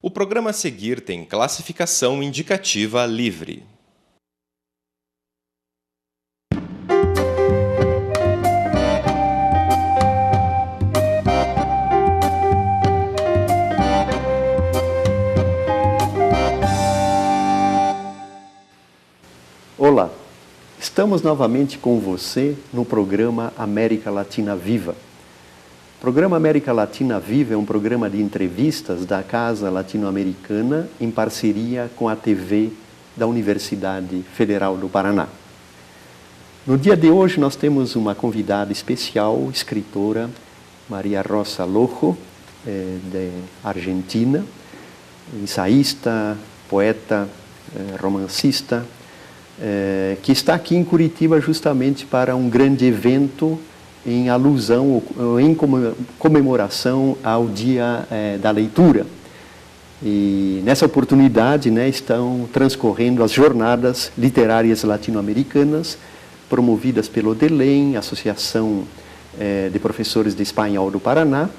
O programa a seguir tem classificação indicativa livre. Olá, estamos novamente com você no programa América Latina Viva. O programa América Latina Viva é um programa de entrevistas da Casa Latino-Americana em parceria com a TV da Universidade Federal do Paraná. No dia de hoje nós temos uma convidada especial, escritora Maria Rosa Lojo, de Argentina, ensaísta, poeta, romancista, que está aqui em Curitiba justamente para um grande evento em alusão, em comemoração ao Dia da Leitura. E nessa oportunidade, estão transcorrendo as Jornadas Literárias Latino-Americanas, promovidas pelo DELEM, Associação de Professores de Espanhol do Paraná,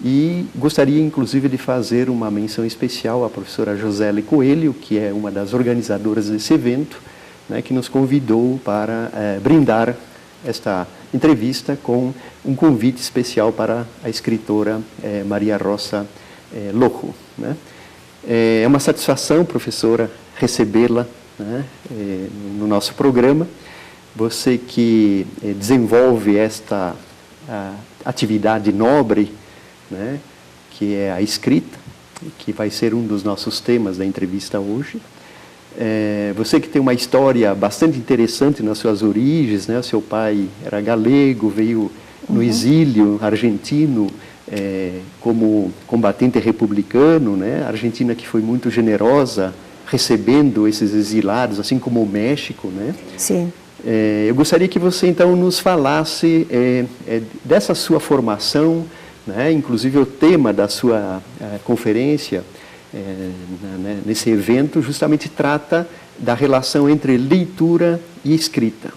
e gostaria inclusive de fazer uma menção especial à professora Josele Coelho, que é uma das organizadoras desse evento, que nos convidou para brindar esta entrevista com um convite especial para a escritora Maria Rosa Lojo. É uma satisfação, professora, recebê-la no nosso programa. Você que desenvolve esta atividade nobre, que é a escrita, que vai ser um dos nossos temas da entrevista hoje. Você que tem uma história bastante interessante nas suas origens, seu pai era galego, veio no exílio argentino como combatente republicano, a Argentina que foi muito generosa recebendo esses exilados, assim como o México, Sim. Eu gostaria que você então nos falasse dessa sua formação, inclusive o tema da sua conferência, nesse evento, justamente trata da relação entre leitura e escrita.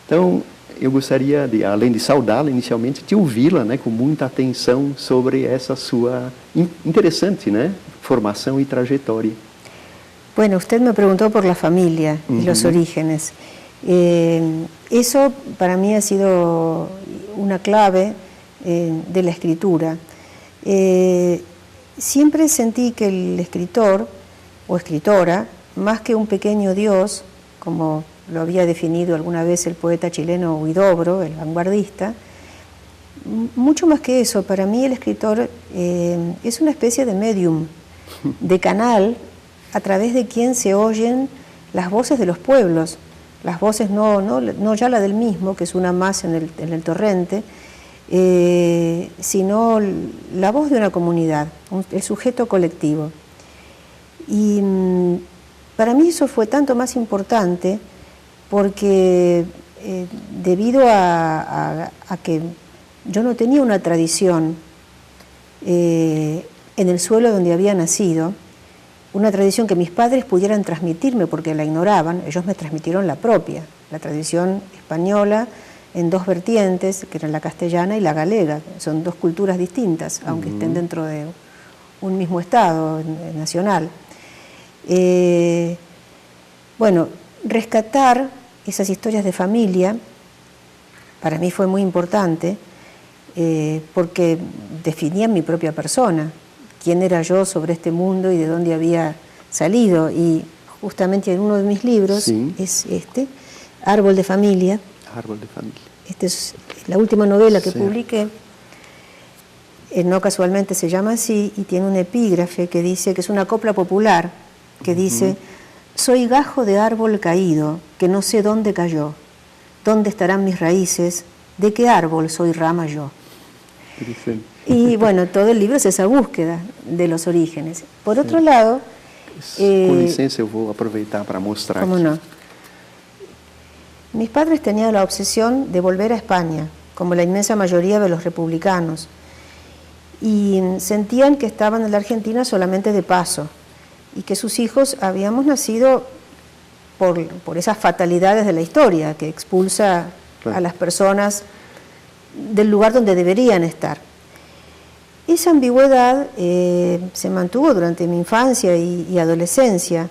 Então, eu gostaria, além de saudá-la inicialmente, de ouvi-la com muita atenção sobre essa sua interessante formação y trajetória. Bueno, usted me preguntó por la familia y los orígenes. Eso para mí ha sido una clave de la escritura. Siempre sentí que el escritor o escritora, más que un pequeño dios, como lo había definido alguna vez el poeta chileno Huidobro, el vanguardista, mucho más que eso, para mí el escritor es una especie de medium, de canal a través de quien se oyen las voces de los pueblos, las voces no ya la del mismo, que es una más en el torrente, sino la voz de una comunidad, el sujeto colectivo. Y para mí eso fue tanto más importante porque debido a que yo no tenía una tradición en el suelo donde había nacido, una tradición que mis padres pudieran transmitirme porque la ignoraban, ellos me transmitieron la propia, la tradición española, en dos vertientes, que eran la castellana y la galega. Son dos culturas distintas, aunque estén dentro de un mismo Estado nacional. Bueno, rescatar esas historias de familia para mí fue muy importante porque definían mi propia persona, quién era yo sobre este mundo y de dónde había salido. Y justamente en uno de mis libros es Árbol de Familia. Árbol de Familia. Esta es la última novela que publiqué, no casualmente se llama así, y tiene un epígrafe que dice, que es una copla popular, que dice: soy gajo de árbol caído, que no sé dónde cayó, dónde estarán mis raíces, de qué árbol soy rama yo. Y bueno, todo el libro es esa búsqueda de los orígenes. Por otro lado... con licencia, yo voy a aprovechar para mostrar. ¿Cómo no? Mis padres tenían la obsesión de volver a España, como la inmensa mayoría de los republicanos, y sentían que estaban en la Argentina solamente de paso, y que sus hijos habíamos nacido por esas fatalidades de la historia, que expulsa a las personas del lugar donde deberían estar. esa ambigüedad se mantuvo durante mi infancia y adolescencia.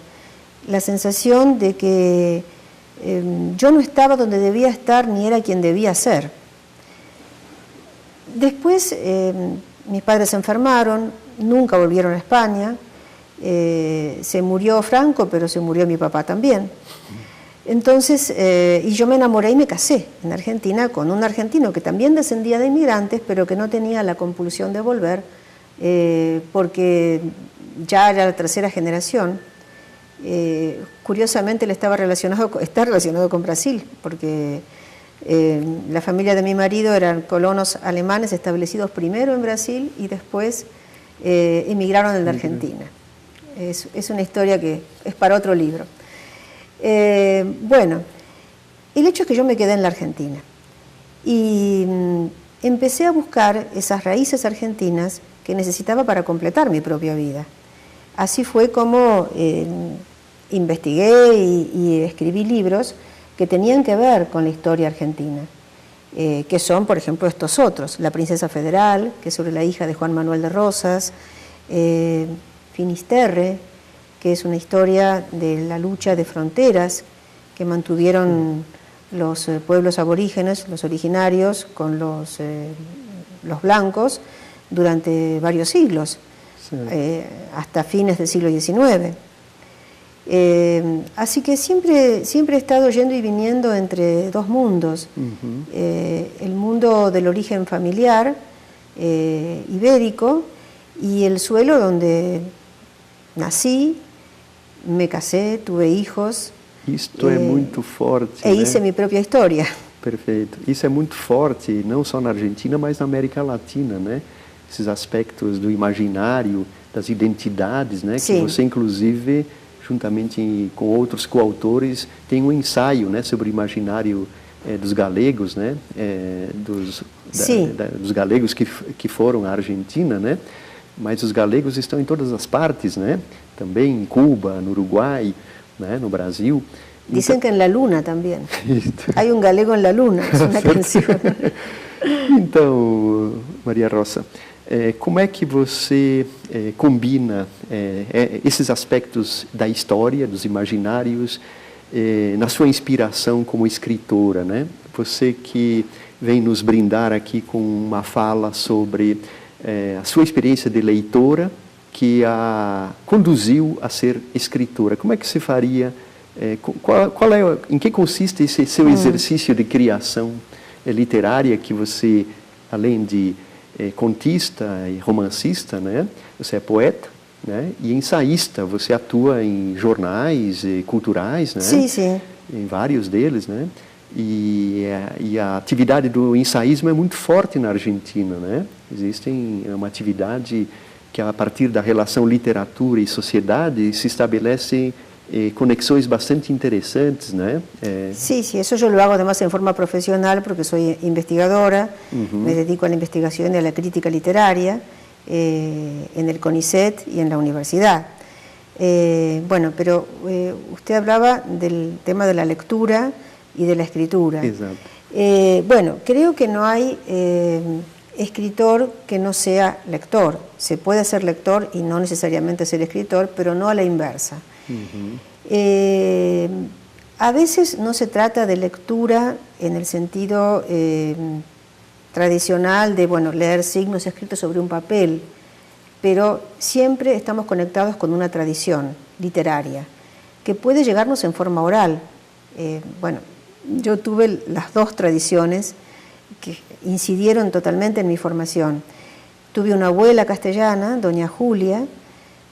La sensación de que yo no estaba donde debía estar ni era quien debía ser. Después mis padres se enfermaron, nunca volvieron a España, se murió Franco, pero se murió mi papá también. Entonces, y yo me enamoré y me casé en Argentina con un argentino que también descendía de inmigrantes, pero que no tenía la compulsión de volver, porque ya era la tercera generación. Curiosamente él está relacionado con Brasil, porque la familia de mi marido eran colonos alemanes establecidos primero en Brasil y después emigraron en la Argentina. Es una historia que es para otro libro. Bueno, el hecho es que yo me quedé en la Argentina y empecé a buscar esas raíces argentinas que necesitaba para completar mi propia vida. Así fue como investigué y escribí libros que tenían que ver con la historia argentina, que son, por ejemplo, estos otros: La princesa federal, que es sobre la hija de Juan Manuel de Rosas, Finisterre, que es una historia de la lucha de fronteras que mantuvieron los pueblos aborígenes, los originarios, con los blancos durante varios siglos, sí, hasta fines del siglo XIX. Así que siempre he estado yendo y viniendo entre dos mundos, el mundo del origen familiar ibérico y el suelo donde nací, me casé, tuve hijos. Isto é muito forte. E hice mi propia história. Perfeito. Isso é muito forte, não só na Argentina, mas na América Latina, né? Esses aspectos do imaginário, das identidades, né? Sim. Que você, inclusive, juntamente com outros coautores, tem um ensaio, né, sobre o imaginário dos galegos, né? Dos galegos que foram à Argentina, né? Mas os galegos estão em todas as partes, né? Também em Cuba, no Uruguai, né? No Brasil. Dicen que en la luna también. Hay un galego en la luna, es una canción. Então, Maria Rosa, como é que você combina esses aspectos da história, dos imaginários, na sua inspiração como escritora, né? Você que vem nos brindar aqui com uma fala sobre a sua experiência de leitora que a conduziu a ser escritora. Como é que você faria? Em que consiste esse seu exercício de criação literária que você, além de contista e romancista, né? Você é poeta, né? E ensaísta. Você atua em jornais culturais, né? Sim, sim. Em vários deles, né? E a atividade do ensaísmo é muito forte na Argentina, né? É uma atividade que a partir da relação literatura e sociedade se estabelecem conexões bastante interesantes, ¿no? Sí, eso yo lo hago además en forma profesional porque soy investigadora, me dedico a la investigación y a la crítica literaria en el CONICET y en la universidad. Bueno, pero usted hablaba del tema de la lectura y de la escritura. Exacto. Bueno, creo que no hay escritor que no sea lector. Se puede ser lector y no necesariamente ser escritor, pero no a la inversa. A veces no se trata de lectura en el sentido tradicional de leer signos escritos sobre un papel, pero siempre estamos conectados con una tradición literaria que puede llegarnos en forma oral. Yo tuve las dos tradiciones que incidieron totalmente en mi formación. Tuve una abuela castellana, doña Julia,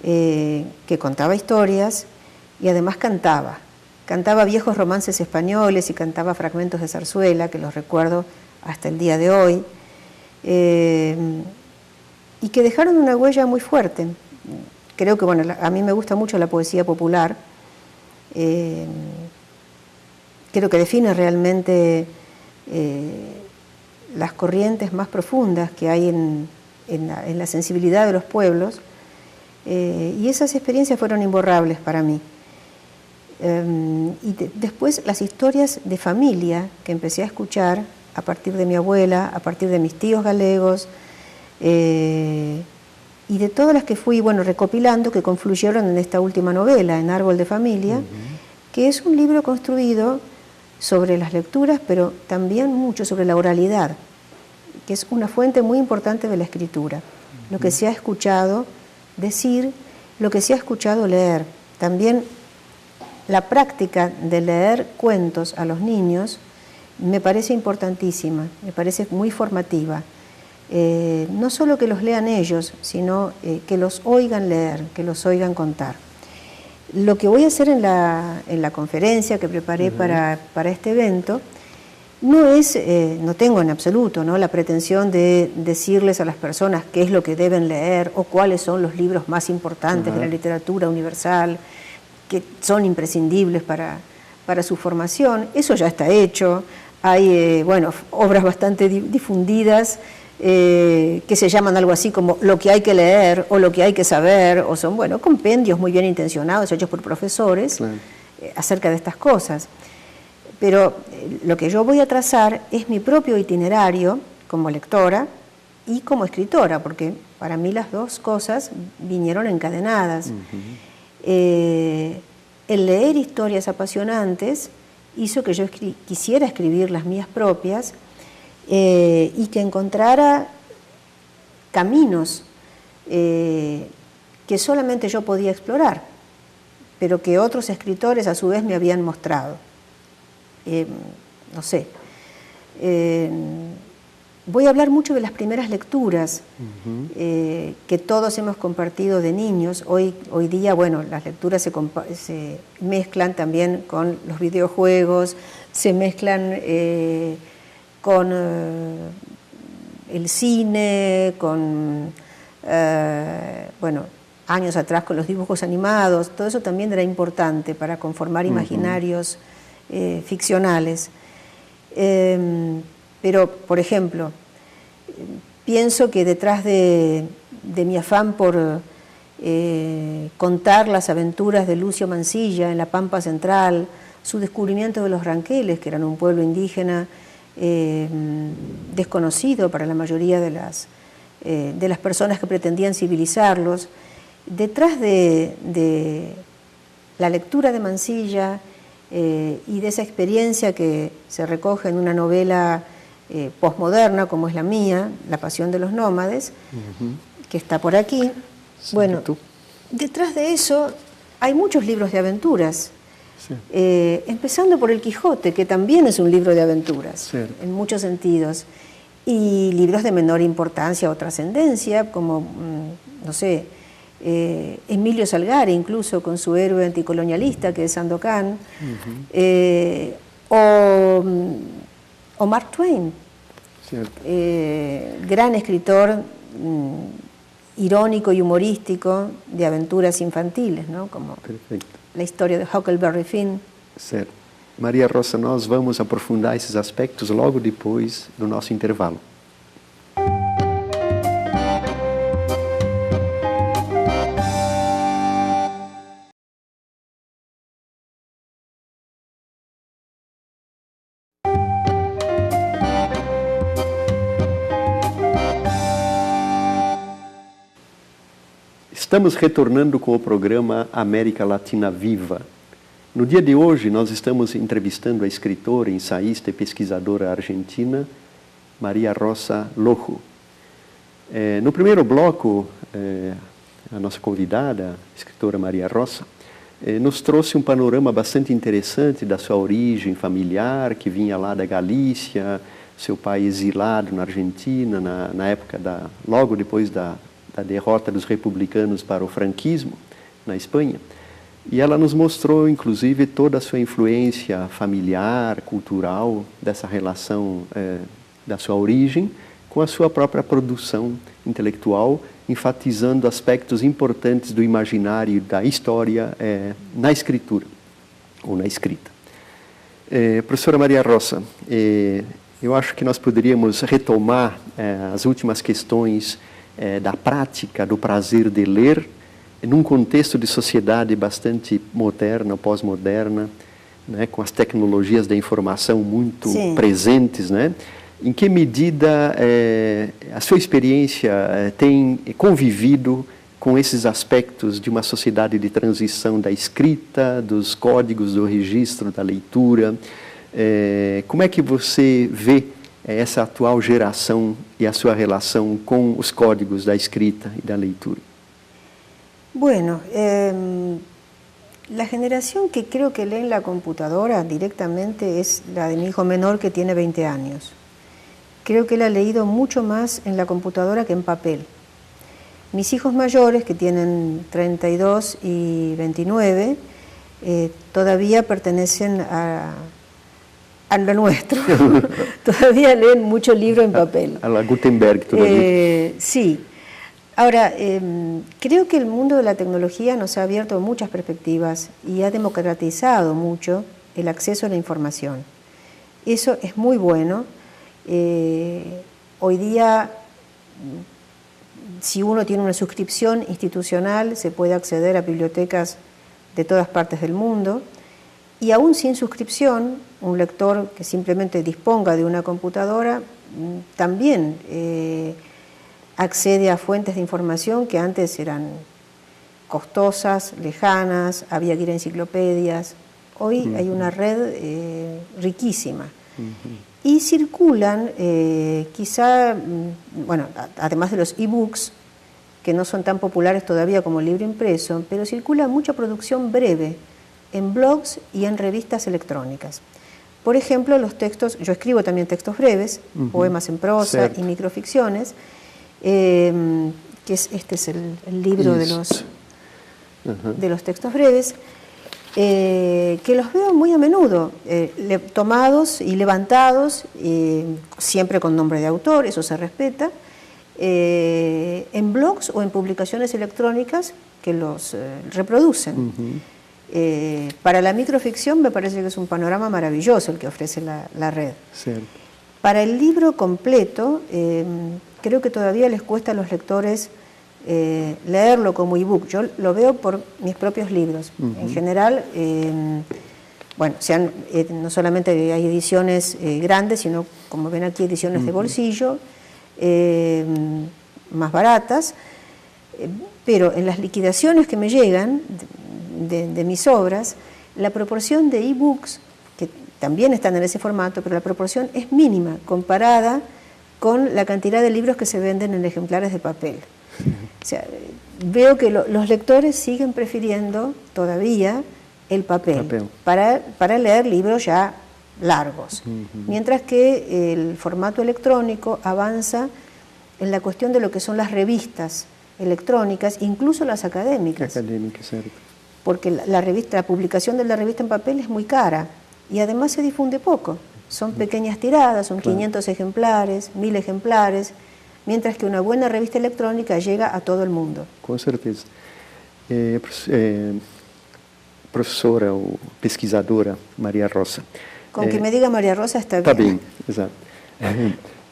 que contaba historias y además cantaba viejos romances españoles y cantaba fragmentos de zarzuela, que los recuerdo hasta el día de hoy, y que dejaron una huella muy fuerte. Creo que, a mí me gusta mucho la poesía popular, creo que define realmente las corrientes más profundas que hay en la sensibilidad de los pueblos, y esas experiencias fueron imborrables para mí. Después las historias de familia que empecé a escuchar a partir de mi abuela, a partir de mis tíos galegos, y de todas las que fui recopilando, que confluyeron en esta última novela, en Árbol de Familia, que es un libro construido sobre las lecturas, pero también mucho sobre la oralidad, que es una fuente muy importante de la escritura. Lo que se ha escuchado decir, lo que se ha escuchado leer. También la práctica de leer cuentos a los niños me parece importantísima, me parece muy formativa. No solo que los lean ellos, sino que los oigan leer, que los oigan contar. Lo que voy a hacer en la conferencia que preparé para este evento no tengo en absoluto la pretensión de decirles a las personas qué es lo que deben leer o cuáles son los libros más importantes de la literatura universal, que son imprescindibles para su formación. Eso ya está hecho. Hay obras bastante difundidas que se llaman algo así como lo que hay que leer o lo que hay que saber, o son compendios muy bien intencionados hechos por profesores acerca de estas cosas. Pero lo que yo voy a trazar es mi propio itinerario como lectora y como escritora, porque para mí las dos cosas vinieron encadenadas. El leer historias apasionantes hizo que yo quisiera escribir las mías propias y que encontrara caminos que solamente yo podía explorar, pero que otros escritores a su vez me habían mostrado. Voy a hablar mucho de las primeras lecturas que todos hemos compartido de niños. Hoy día, las lecturas se mezclan también con los videojuegos, se mezclan con el cine, con, años atrás con los dibujos animados. Todo eso también era importante para conformar imaginarios ficcionales. Pero, por ejemplo, pienso que detrás de mi afán por contar las aventuras de Lucio Mansilla en la Pampa Central, su descubrimiento de los ranqueles, que eran un pueblo indígena desconocido para la mayoría de las personas que pretendían civilizarlos, detrás de la lectura de Mansilla y de esa experiencia que se recoge en una novela posmoderna como es la mía, La Pasión de los Nómades, que está por aquí. Sí, Detrás de eso hay muchos libros de aventuras, empezando por El Quijote, que también es un libro de aventuras, en muchos sentidos, y libros de menor importancia o trascendencia, como, Emilio Salgari, incluso con su héroe anticolonialista, que es Sandokan, o Mark Twain, gran escritor irónico y humorístico de aventuras infantiles, como la historia de Huckleberry Finn. Certo. Maria Rosa, nós vamos aprofundar esses aspectos logo depois do nosso intervalo. Estamos retornando com o programa América Latina Viva. No dia de hoje, nós estamos entrevistando a escritora, ensaísta e pesquisadora argentina, Maria Rosa Lojo. No primeiro bloco, a nossa convidada, a escritora Maria Rosa, nos trouxe um panorama bastante interessante da sua origem familiar, que vinha lá da Galícia, seu pai exilado na Argentina, na época logo depois da derrota dos republicanos para o franquismo na Espanha. E ela nos mostrou, inclusive, toda a sua influência familiar, cultural, dessa relação da sua origem com a sua própria produção intelectual, enfatizando aspectos importantes do imaginário da história na escritura, ou na escrita. Professora Maria Rosa, eu acho que nós poderíamos retomar as últimas questões da prática, do prazer de ler, num contexto de sociedade bastante moderna, pós-moderna, né, com as tecnologias da informação muito presentes, né? em que medida a sua experiência tem convivido com esses aspectos de uma sociedade de transição da escrita, dos códigos, do registro, da leitura? Como é que você vê essa atual geração y a su relación con los códigos da escrita y da leitura? Bueno, la generación que creo que lee en la computadora directamente es la de mi hijo menor, que tiene 20 años. Creo que él ha leído mucho más en la computadora que en papel. Mis hijos mayores, que tienen 32 y 29, todavía pertenecen a lo nuestro. Todavía leen mucho libro en papel. A la Gutenberg todavía. Sí. Ahora, creo que el mundo de la tecnología nos ha abierto muchas perspectivas y ha democratizado mucho el acceso a la información. Eso es muy bueno. Hoy día, si uno tiene una suscripción institucional, se puede acceder a bibliotecas de todas partes del mundo. Y aún sin suscripción, un lector que simplemente disponga de una computadora también accede a fuentes de información que antes eran costosas, lejanas, había que ir a enciclopedias. Hoy hay una red riquísima. Y circulan, quizá, bueno, además de los e-books, que no son tan populares todavía como el libro impreso, pero circula mucha producción breve en blogs y en revistas electrónicas. Por ejemplo, los textos, yo escribo también textos breves, poemas en prosa y microficciones, que este es el libro de los textos breves, que los veo muy a menudo, tomados y levantados, siempre con nombre de autor, eso se respeta, en blogs o en publicaciones electrónicas que los reproducen. Para la microficción me parece que es un panorama maravilloso el que ofrece la red. Cierto. Para el libro completo, creo que todavía les cuesta a los lectores leerlo como ebook. Yo lo veo por mis propios libros. En general, bueno, no solamente hay ediciones grandes, sino, como ven aquí, ediciones de bolsillo, más baratas, pero en las liquidaciones que me llegan de mis obras, la proporción de ebooks, que también están en ese formato, pero la proporción es mínima comparada con la cantidad de libros que se venden en ejemplares de papel. O sea, veo que los lectores siguen prefiriendo todavía el papel. Para leer libros ya largos, mientras que el formato electrónico avanza en la cuestión de lo que son las revistas electrónicas, incluso las académicas. Cierto. Porque la publicación de la revista en papel es muy cara y además se difunde poco. Son pequeñas tiradas, son 500 ejemplares, 1000 ejemplares, mientras que una buena revista electrónica llega a todo el mundo. Com certeza. Professora ou pesquisadora Maria Rosa. Com que me diga Maria Rosa está bem. Está bem, exato.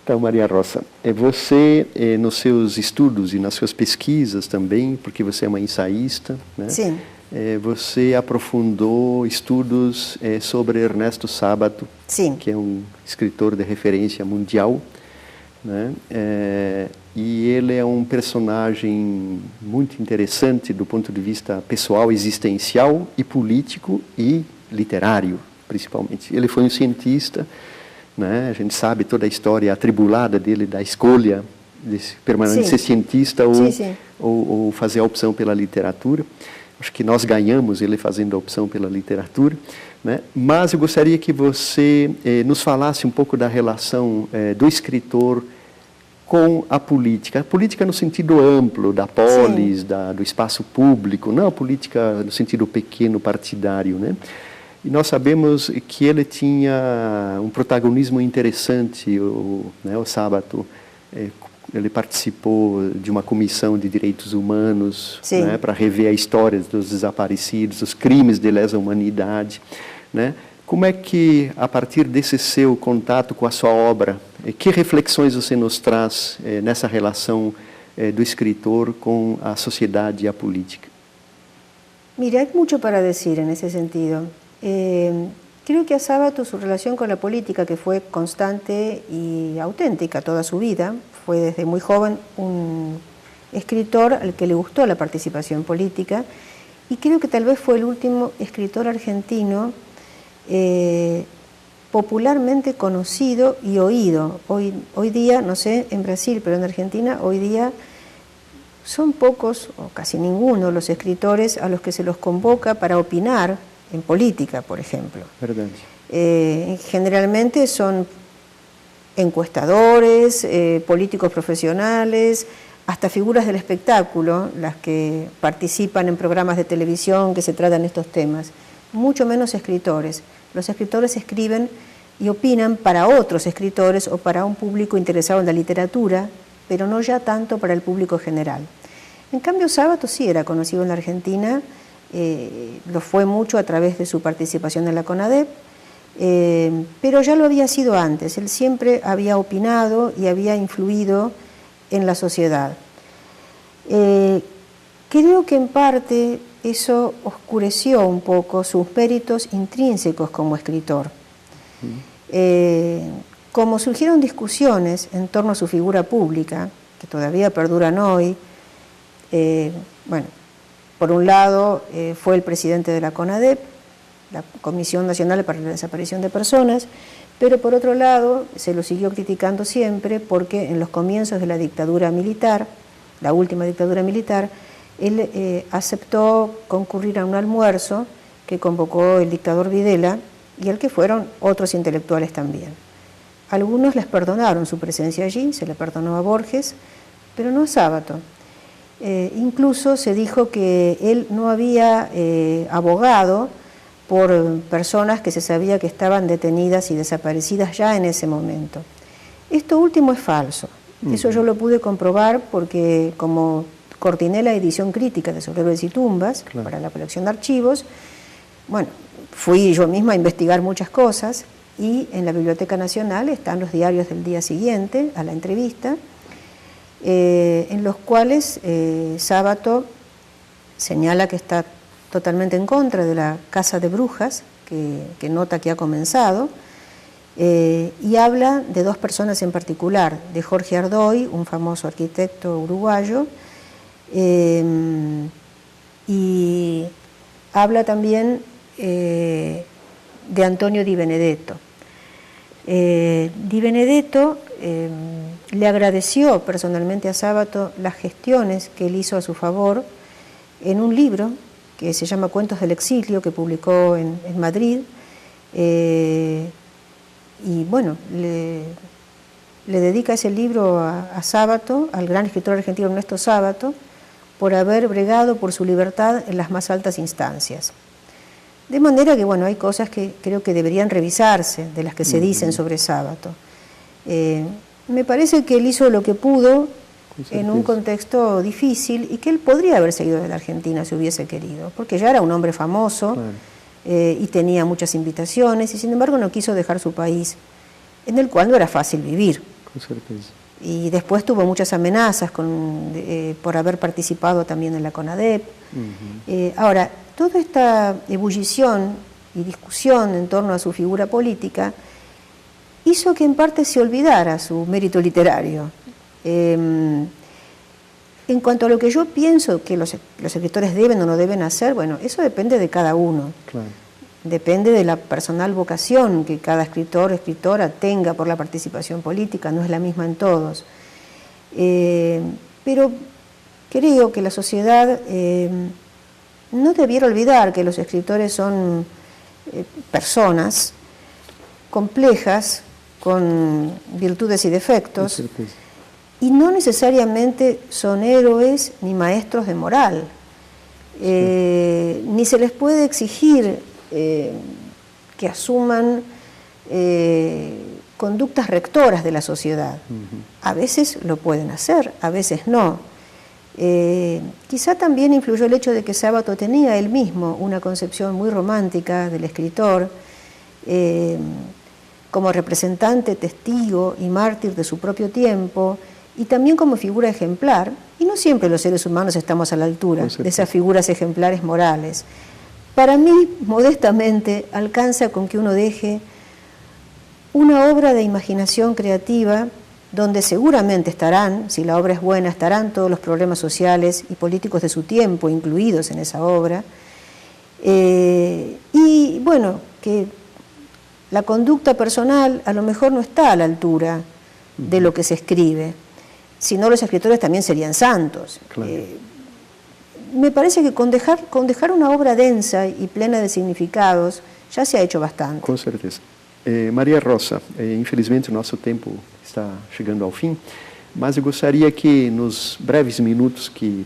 Então, Maria Rosa, você, nos seus estudos e nas suas pesquisas também, porque você é uma ensaísta, né? Sim. Você aprofundou estudos sobre Ernesto Sábato, Sim. que é um escritor de referência mundial, né? E ele é um personagem muito interessante do ponto de vista pessoal, existencial e político e literário, principalmente. Ele foi um cientista, né? A gente sabe toda a história atribulada dele, da escolha de permanecer ser cientista ou fazer a opção pela literatura. Acho que nós ganhamos ele fazendo a opção pela literatura, né? Mas eu gostaria que você nos falasse um pouco da relação do escritor com a política no sentido amplo, da polis, do espaço público, não a política no sentido pequeno, partidário, né? E nós sabemos que ele tinha um protagonismo interessante, o Sábato, ele participou de uma comissão de direitos humanos, né, para rever a história dos desaparecidos, os crimes de lesa humanidade, né? Como é que, a partir desse seu contato com a sua obra, que reflexões você nos traz nessa relação do escritor com a sociedade e a política? Mira, hay mucho para decir en ese sentido. Creo que a Sábato su relación con la política, que fue constante y auténtica toda su vida, fue desde muy joven un escritor al que le gustó la participación política, y creo que tal vez fue el último escritor argentino popularmente conocido y oído. Hoy día, no sé en Brasil, pero en Argentina hoy día son pocos o casi ninguno los escritores a los que se los convoca para opinar en política, por ejemplo. Verdad. Generalmente son encuestadores, políticos profesionales, hasta figuras del espectáculo, las que participan en programas de televisión que se tratan estos temas. Mucho menos escritores. Los escritores escriben y opinan para otros escritores o para un público interesado en la literatura, pero no ya tanto para el público general. En cambio, Sábato sí era conocido en la Argentina, lo fue mucho a través de su participación en la CONADEP, pero ya lo había sido antes. Él siempre había opinado y había influido en la sociedad. Creo que en parte eso oscureció un poco sus méritos intrínsecos como escritor. Como surgieron discusiones en torno a su figura pública, que todavía perduran hoy, bueno, por un lado fue el presidente de la CONADEP, la Comisión Nacional para la Desaparición de Personas, pero por otro lado se lo siguió criticando siempre porque en los comienzos de la dictadura militar, la última dictadura militar, él aceptó concurrir a un almuerzo que convocó el dictador Videla y al que fueron otros intelectuales también. Algunos les perdonaron su presencia allí, se le perdonó a Borges, pero no a Sábato. Incluso se dijo que él no había abogado por personas que se sabía que estaban detenidas y desaparecidas ya en ese momento. Esto último es falso. Eso yo lo pude comprobar porque como coordiné la edición crítica de Sobre Héroes y Tumbas para la colección de archivos, bueno, fui yo misma a investigar muchas cosas y en la Biblioteca Nacional están los diarios del día siguiente a la entrevista, en los cuales Sábato señala que está totalmente en contra de la caza de brujas, que nota que ha comenzado, y habla de dos personas en particular, de Jorge Ardoy, un famoso arquitecto uruguayo, y habla también de Antonio Di Benedetto. Di Benedetto le agradeció personalmente a Sábato las gestiones que él hizo a su favor en un libro que se llama Cuentos del Exilio, que publicó en Madrid, y bueno, le dedica ese libro a Sábato, al gran escritor argentino Ernesto Sábato, por haber bregado por su libertad en las más altas instancias. De manera que, bueno, hay cosas que creo que deberían revisarse, de las que se dicen sobre Sábato. Me parece que él hizo lo que pudo en un contexto difícil y que él podría haber seguido de la Argentina si hubiese querido, porque ya era un hombre famoso y tenía muchas invitaciones y sin embargo no quiso dejar su país, en el cual no era fácil vivir. Con certeza. Y después tuvo muchas amenazas por haber participado también en la CONADEP. Ahora, toda esta ebullición y discusión en torno a su figura política hizo que en parte se olvidara su mérito literario. En cuanto a lo que yo pienso que los escritores deben o no deben hacer, bueno, eso depende de cada uno. Claro. Depende de la personal vocación que cada escritor o escritora tenga por la participación política, no es la misma en todos. Pero creo que la sociedad no debiera olvidar que los escritores son personas complejas, con virtudes y defectos, y no necesariamente son héroes ni maestros de moral. Ni se les puede exigir que asuman conductas rectoras de la sociedad. A veces lo pueden hacer, a veces no. Quizá también influyó el hecho de que Sábato tenía él mismo una concepción muy romántica del escritor, como representante, testigo y mártir de su propio tiempo, y también como figura ejemplar, y no siempre los seres humanos estamos a la altura de esas figuras ejemplares morales. para mí, modestamente, alcanza con que uno deje una obra de imaginación creativa donde seguramente estarán, si la obra es buena, estarán todos los problemas sociales y políticos de su tiempo incluidos en esa obra. Y bueno, que la conducta personal a lo mejor no está a la altura de lo que se escribe, si no los escritores también serían santos. Claro. Me parece que con dejar una obra densa y plena de significados ya se ha hecho bastante. Com certeza. Maria Rosa, infelizmente o nosso tempo está chegando ao fim, mas eu gostaria que nos breves minutos que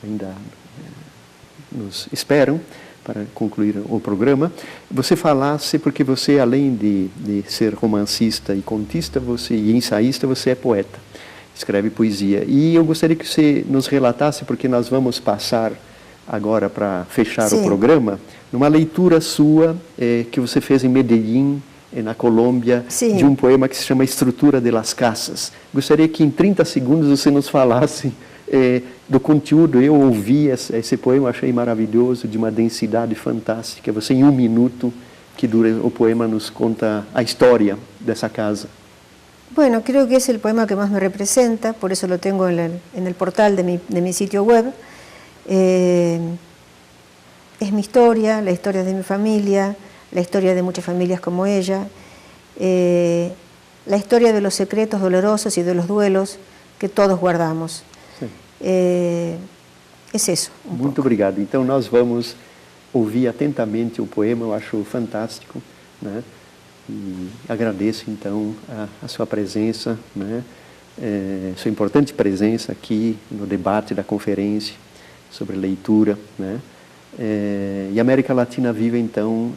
ainda nos esperam para concluir o programa, você falasse, porque você, além de ser romancista e contista e ensaísta, você é poeta, escreve poesia. E eu gostaria que você nos relatasse, porque nós vamos passar agora para fechar o programa, numa leitura sua que você fez em Medellín, na Colômbia, de um poema que se chama Estrutura de las Casas. Gostaria que em 30 segundos você nos falasse do conteúdo. Eu ouvi esse poema, achei maravilhoso, de uma densidade fantástica. Você, em 1 minuto, que dura o poema, nos conta a história dessa casa. Bueno, creo que es el poema que más me representa, por eso lo tengo en el portal de mi sitio web. Es mi historia, la historia de mi familia, la historia de muchas familias como ella, la historia de los secretos dolorosos y de los duelos que todos guardamos. Es eso. Muito obrigado. Então nós vamos ouvir atentamente o poema, eu acho fantástico, né? E agradeço então a sua presença, né? Sua importante presença aqui no debate da conferência sobre leitura, né? E América Latina Viva, então,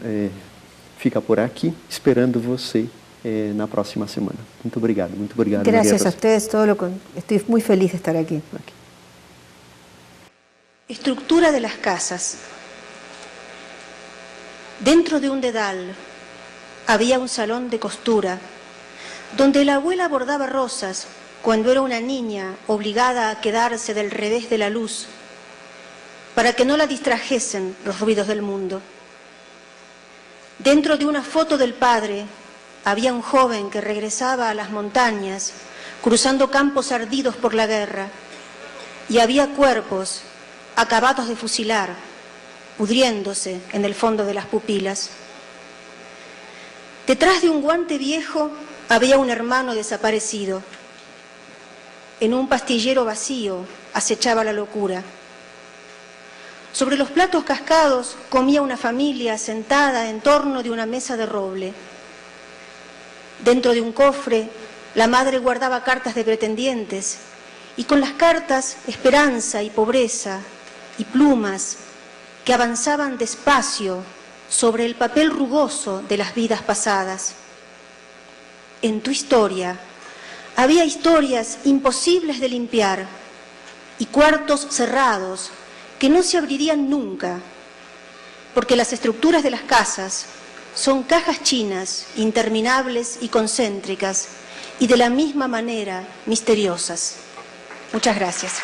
fica por aqui, esperando você na próxima semana. Muito obrigado, muito obrigado. Gracias a ustedes, estoy muy feliz de estar aquí. Estructura de las casas. Dentro de un dedal había un salón de costura, donde la abuela bordaba rosas cuando era una niña obligada a quedarse del revés de la luz, para que no la distrajesen los ruidos del mundo. Dentro de una foto del padre había un joven que regresaba a las montañas, cruzando campos ardidos por la guerra, y había cuerpos acabados de fusilar, pudriéndose en el fondo de las pupilas. Detrás de un guante viejo había un hermano desaparecido. En un pastillero vacío acechaba la locura. Sobre los platos cascados comía una familia sentada en torno de una mesa de roble. Dentro de un cofre, la madre guardaba cartas de pretendientes, y con las cartas esperanza y pobreza y plumas que avanzaban despacio sobre el papel rugoso de las vidas pasadas. En tu historia había historias imposibles de limpiar y cuartos cerrados que no se abrirían nunca, porque las estructuras de las casas son cajas chinas, interminables y concéntricas, y de la misma manera misteriosas. Muchas gracias.